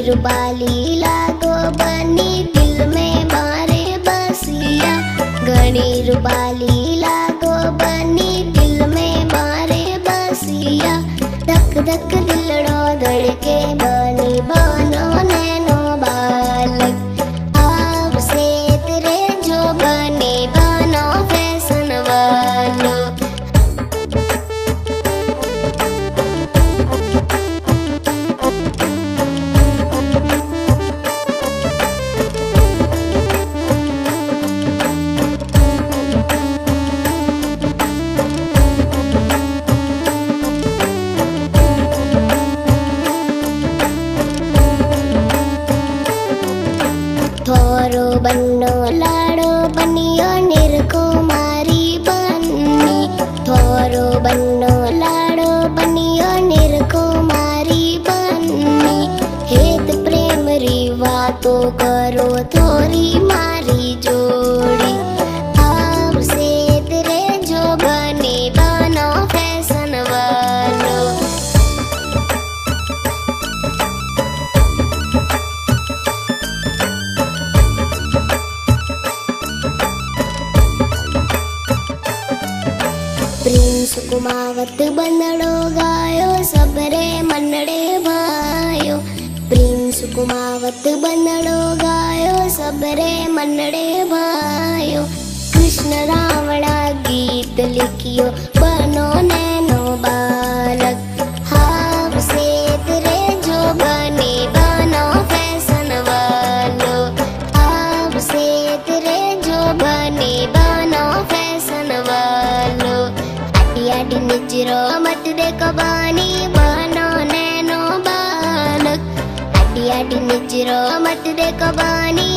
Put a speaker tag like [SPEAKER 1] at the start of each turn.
[SPEAKER 1] रूपाली लागो बनी दिल में मारे बसिया। घनी रूपाली लागो बनी दिल में मारे बसिया। धक धक दिलड़ो धड़के बनी बनो नैनो बालक। आपसे तेरे जो बने बनो फैशन वालो। थोरो बन्नो लाड़ो बनियो निरको मारी बन्नी। थोरो बन्नो लाड़ो बनियो निरको मारी बन्नी। हेत प्रेम री वातो करो थोरी मारी जोड़ी। आपसे तेरे जो बने बनो फैशन वालो। प्रिंस कुमावत बंदड़ो गायो सबरे मनड़े भायो। प्रिंस कुमावत बंदड़ो गायो सबरे मनड़े भायो। कृष्ण रावणा गीत लिखियो बनो नैनो बालक। आपसे तेरे जो बने बनो फैशन वालो। आपसे तेरे जो बने बनो फैशन वालो। अडी निजरो मत देखो बानी बनो नैनो बालक। अडी निजरो मत देखो बानी